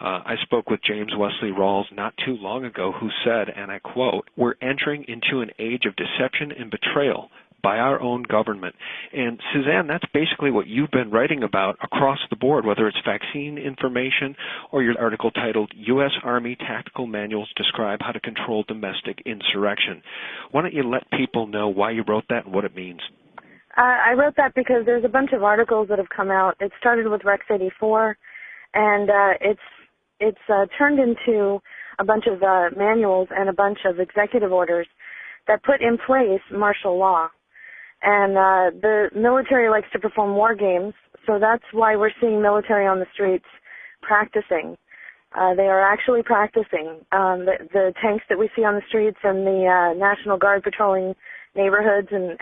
I spoke with James Wesley Rawls not too long ago who said, and I quote, "We're entering into an age of deception and betrayal by our own government." And Suzanne, that's basically what you've been writing about across the board, whether it's vaccine information or your article titled U.S. Army Tactical Manuals Describe How to Control Domestic Insurrection. Why don't you let people know why you wrote that and what it means? I wrote that because there's a bunch of articles that have come out. It started with Rex 84, and it's turned into a bunch of manuals and a bunch of executive orders that put in place martial law. And the military likes to perform war games, so that's why we're seeing military on the streets practicing. They are actually practicing. The tanks that we see on the streets and the National Guard patrolling neighborhoods and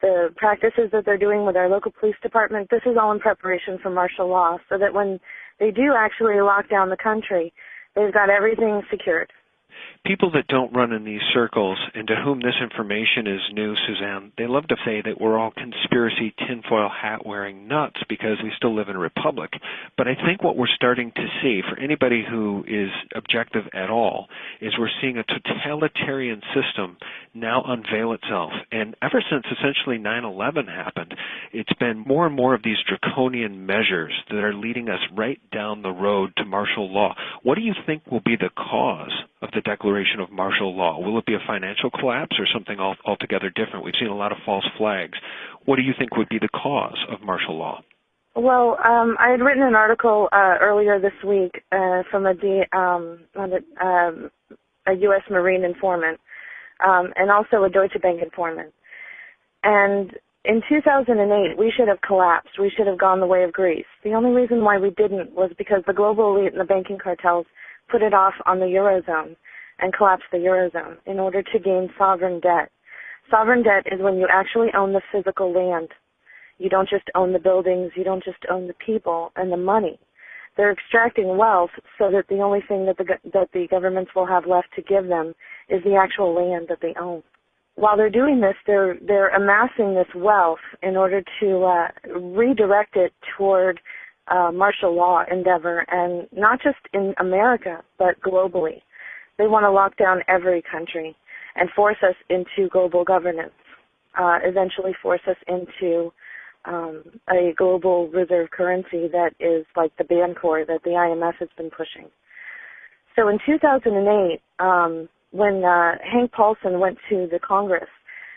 the practices that they're doing with our local police department, this is all in preparation for martial law, so that when they do actually lock down the country, they've got everything secured. People that don't run in these circles and to whom this information is new, Suzanne, they love to say that we're all conspiracy tinfoil hat-wearing nuts because we still live in a republic. But I think what we're starting to see, for anybody who is objective at all, is we're seeing a totalitarian system now unveil itself. And ever since essentially 9/11 happened, it's been more and more of these draconian measures that are leading us right down the road to martial law. What do you think will be the cause of the declaration of martial law? Will it be a financial collapse or something altogether different? We've seen a lot of false flags. What do you think would be the cause of martial law? Well, I had written an article earlier this week from a U.S. Marine informant and also a Deutsche Bank informant. And in 2008, we should have collapsed. We should have gone the way of Greece. The only reason why we didn't was because the global elite and the banking cartels put it off on the Eurozone and collapsed the Eurozone in order to gain sovereign debt. Sovereign debt is when you actually own the physical land. You don't just own the buildings, you don't just own the people and the money. They're extracting wealth so that the only thing that the governments will have left to give them is the actual land that they own. While they're doing this, they're amassing this wealth in order to redirect it toward martial law endeavor, and not just in America, but globally. They want to lock down every country and force us into global governance, eventually force us into a global reserve currency that is like the Bancor that the IMF has been pushing. So in 2008, when Hank Paulson went to the Congress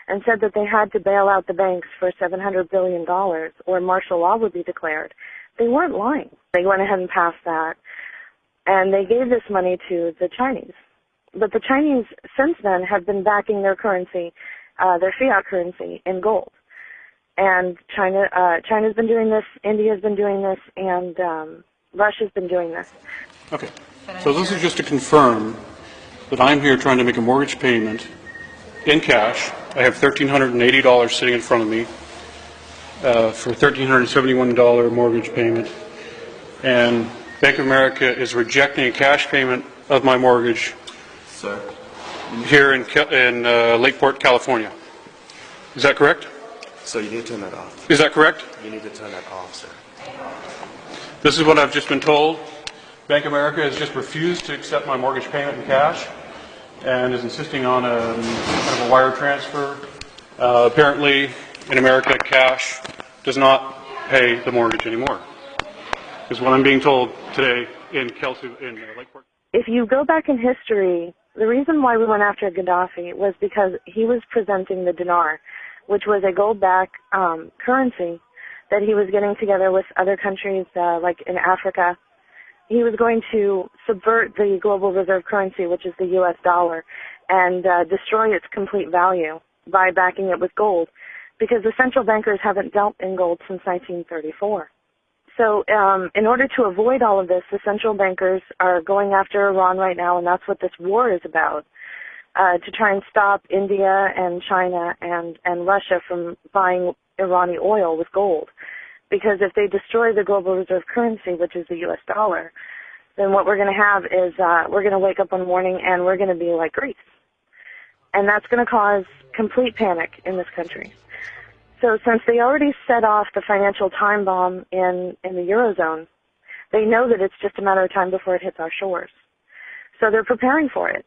and said that they had to bail out the banks for $700 billion or martial law would be declared, they weren't lying. They went ahead and passed that, and they gave this money to the Chinese. But the Chinese, since then, have been backing their currency, their fiat currency, in gold. And China's been doing this, India's been doing this, and Russia's been doing this. Okay. So this is just to confirm that I'm here trying to make a mortgage payment in cash. I have $1,380 sitting in front of me for a $1,371 mortgage payment. And Bank of America is rejecting a cash payment of my mortgage here in Lakeport, California. Is that correct? So you need to turn that off. Is that correct? You need to turn that off, sir. This is what I've just been told. Bank of America has just refused to accept my mortgage payment in cash and is insisting on kind of a wire transfer. Apparently, in America, cash does not pay the mortgage anymore, is what I'm being told today in Lakeport. If you go back in history, the reason why we went after Gaddafi was because he was presenting the dinar, which was a gold-backed currency that he was getting together with other countries like in Africa. He was going to subvert the global reserve currency, which is the U.S. dollar, and destroy its complete value by backing it with gold, because the central bankers haven't dealt in gold since 1934. So in order to avoid all of this, the central bankers are going after Iran right now, and that's what this war is about, to try and stop India and China and Russia from buying Iranian oil with gold. Because if they destroy the global reserve currency, which is the U.S. dollar, then what we're going to have is we're going to wake up one morning and we're going to be like Greece. And that's going to cause complete panic in this country. So since they already set off the financial time bomb in the Eurozone, They know that it's just a matter of time before it hits our shores. So they're preparing for it.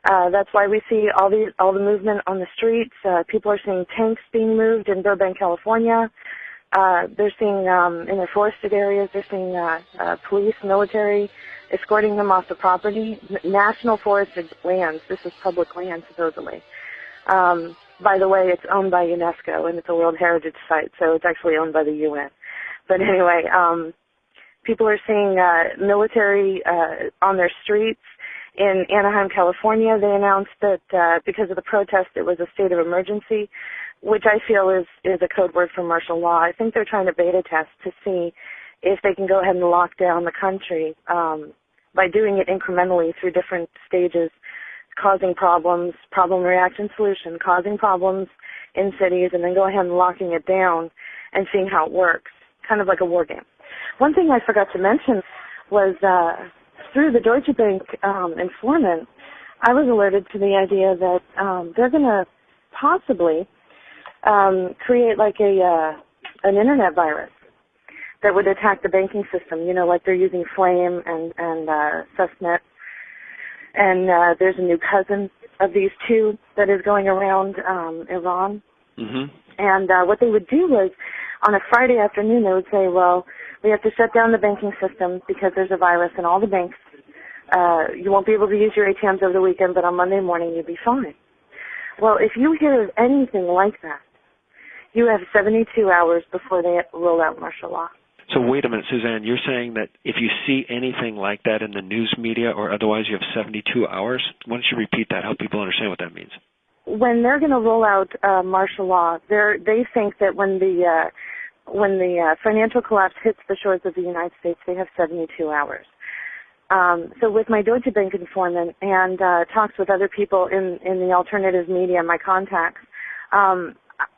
That's why we see all the movement on the streets. People are seeing tanks being moved in Burbank, California. They're seeing, in the forested areas, they're seeing police, military, escorting them off the property. National forested lands. This is public land, supposedly. By the way, it's owned by UNESCO, and it's a World Heritage Site, so it's actually owned by the UN. But anyway, people are seeing military on their streets. In Anaheim, California, they announced that because of the protest, it was a state of emergency, which I feel is a code word for martial law. I think they're trying to beta test to see if they can go ahead and lock down the country by doing it incrementally through different stages, causing problems, problem, reaction, solution, causing problems in cities, and then go ahead and locking it down and seeing how it works, kind of like a war game. One thing I forgot to mention was through the Deutsche Bank informant, I was alerted to the idea that they're going to possibly create like an internet virus that would attack the banking system. You know, like they're using Flame and Sussnet. And there's a new cousin of these two that is going around Iran. Mm-hmm. And what they would do was, on a Friday afternoon, they would say, well, we have to shut down the banking system because there's a virus in all the banks. You won't be able to use your ATMs over the weekend, but on Monday morning you'll be fine. Well, if you hear of anything like that, you have 72 hours before they roll out martial law. So wait a minute, Suzanne, you're saying that if you see anything like that in the news media or otherwise, you have 72 hours? Why don't you repeat that, help people understand what that means? When they're going to roll out martial law, they think that when the financial collapse hits the shores of the United States, they have 72 hours. So with my Deutsche Bank informant and talks with other people in the alternative media, my contacts,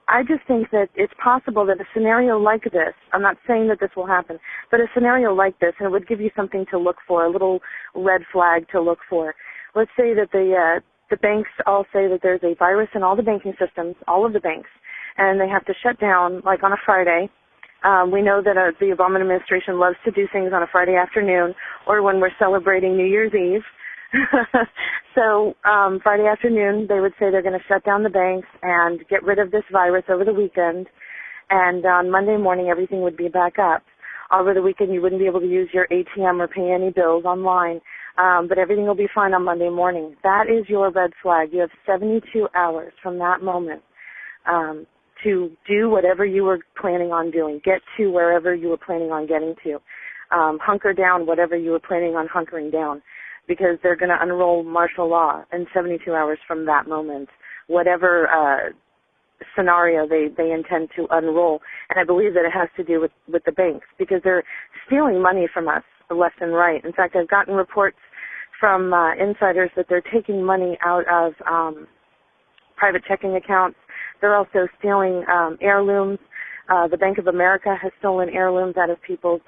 I just think that it's possible that a scenario like this, I'm not saying that this will happen, but a scenario like this, and it would give you something to look for, a little red flag to look for. Let's say that the banks all say that there's a virus in all the banking systems, all of the banks, and they have to shut down, like on a Friday. We know that the Obama administration loves to do things on a Friday afternoon or when we're celebrating New Year's Eve. So Friday afternoon, they would say they're going to shut down the banks and get rid of this virus over the weekend. And on Monday morning, everything would be back up. Over the weekend, you wouldn't be able to use your ATM or pay any bills online, but everything will be fine on Monday morning. That is your red flag. You have 72 hours from that moment to do whatever you were planning on doing, get to wherever you were planning on getting to, hunker down whatever you were planning on hunkering down, because they're going to unroll martial law in 72 hours from that moment, whatever scenario they intend to unroll. And I believe that it has to do with the banks, because they're stealing money from us left and right. In fact, I've gotten reports from insiders that they're taking money out of private checking accounts. They're also stealing heirlooms. The Bank of America has stolen heirlooms out of people's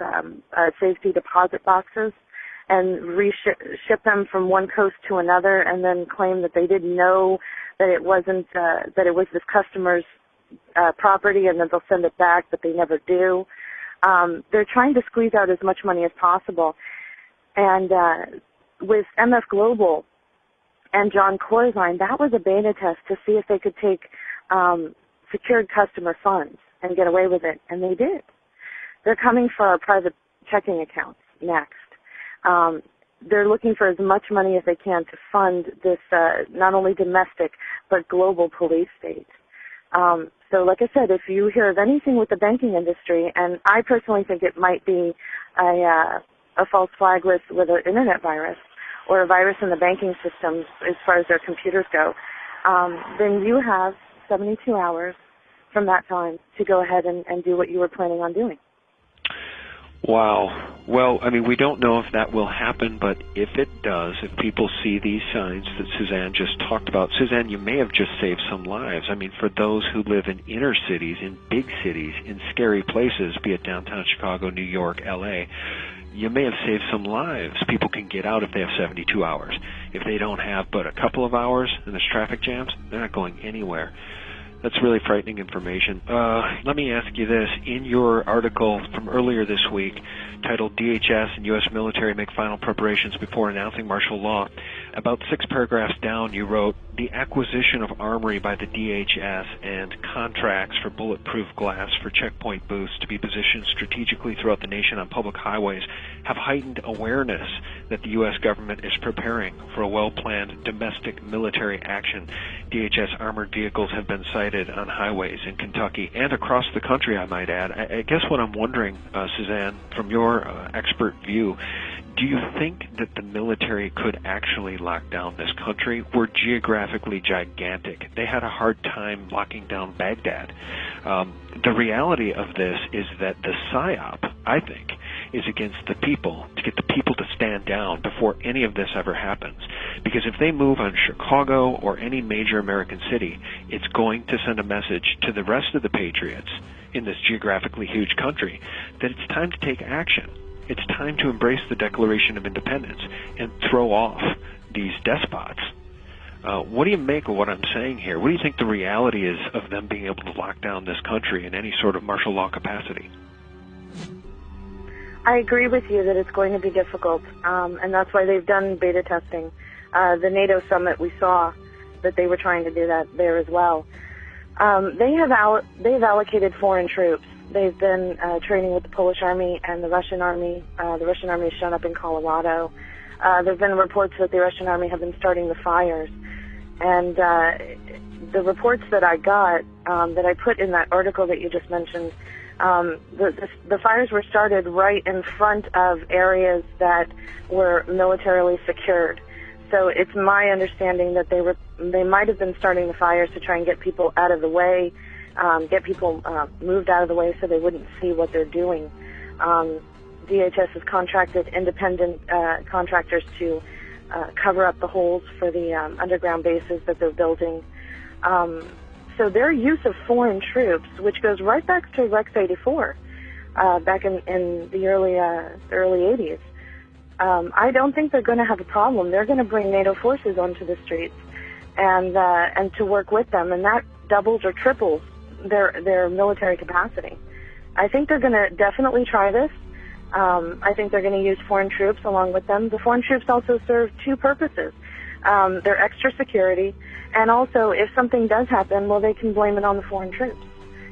safety deposit boxes and ship them from one coast to another, and then claim that they didn't know that it wasn't that it was this customer's property, and then they'll send it back, but they never do. They're trying to squeeze out as much money as possible. And with MF Global and John Corzine, that was a beta test to see if they could take secured customer funds and get away with it, and they did. They're coming for our private checking accounts next. They're looking for as much money as they can to fund this not only domestic but global police state. So like I said, if you hear of anything with the banking industry, and I personally think it might be a false flag with an internet virus or a virus in the banking system as far as their computers go, then you have 72 hours from that time to go ahead and do what you were planning on doing. Wow. Well, I mean, we don't know if that will happen, but if it does, if people see these signs that Suzanne just talked about, Suzanne, you may have just saved some lives. I mean, for those who live in inner cities, in big cities, in scary places, be it downtown Chicago, New York, L.A., you may have saved some lives. People can get out if they have 72 hours. If they don't have but a couple of hours and there's traffic jams, they're not going anywhere. That's really frightening information. Let me ask you this. In your article from earlier this week, titled DHS and U.S. Military Make Final Preparations Before Announcing Martial Law, about 6 paragraphs down you wrote, the acquisition of armory by the DHS and contracts for bulletproof glass for checkpoint booths to be positioned strategically throughout the nation on public highways have heightened awareness that the U.S. government is preparing for a well-planned domestic military action. DHS armored vehicles have been sighted on highways in Kentucky and across the country, I might add. I guess what I'm wondering, Suzanne, from your expert view, do you think that the military could actually lock down this country? We're geographically gigantic. They had a hard time locking down Baghdad. The reality of this is that the PSYOP, I think, is against the people, to get the people to stand down before any of this ever happens. Because if they move on Chicago or any major American city, it's going to send a message to the rest of the patriots in this geographically huge country that it's time to take action. It's time to embrace the Declaration of Independence and throw off these despots. What do you make of what I'm saying here? What do you think the reality is of them being able to lock down this country in any sort of martial law capacity? I agree with you that it's going to be difficult, and that's why they've done beta testing. The NATO summit, we saw that they were trying to do that there as well. They've allocated foreign troops. They've been training with the Polish army and the Russian army. The Russian army has shown up in Colorado. There have been reports that the Russian army have been starting the fires. And the reports that I got, that I put in that article that you just mentioned, the fires were started right in front of areas that were militarily secured. So it's my understanding that they might have been starting the fires to try and get people out of the way, get people moved out of the way so they wouldn't see what they're doing. DHS has contracted independent contractors to cover up the holes for the underground bases that they're building. So their use of foreign troops, which goes right back to Rex 84, back in the early 80s, I don't think they're going to have a problem. They're going to bring NATO forces onto the streets and to work with them, and that doubles or triples their military capacity. I think they're going to definitely try this. I think they're going to use foreign troops along with them. The foreign troops also serve 2 purposes. They're extra security, and also if something does happen, well, they can blame it on the foreign troops.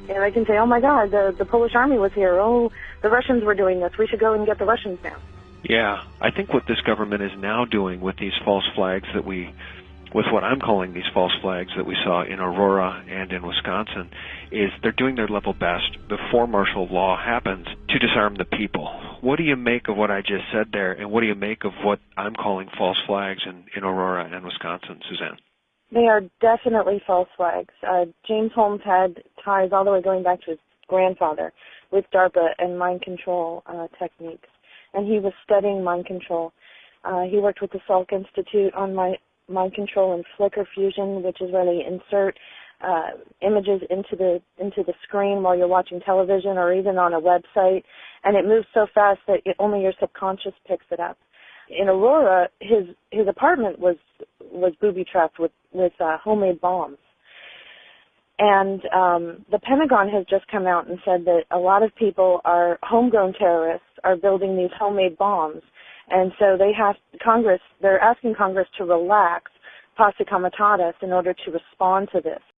You know, they can say, oh my God, the Polish army was here. Oh, the Russians were doing this. We should go and get the Russians now. Yeah, I think what this government is now doing with these false flags with what I'm calling these false flags that we saw in Aurora and in Wisconsin, is they're doing their level best before martial law happens to disarm the people. What do you make of what I just said there, and what do you make of what I'm calling false flags in Aurora and Wisconsin, Suzanne? They are definitely false flags. James Holmes had ties all the way going back to his grandfather with DARPA and mind control techniques, and he was studying mind control. He worked with the Salk Institute on mind control and flicker fusion, which is where they insert images into the screen while you're watching television or even on a website, and it moves so fast that only your subconscious picks it up. In Aurora, his apartment was booby-trapped with homemade bombs. And the Pentagon has just come out and said that a lot of people homegrown terrorists are building these homemade bombs. And so they're asking Congress to relax posse comitatus in order to respond to this.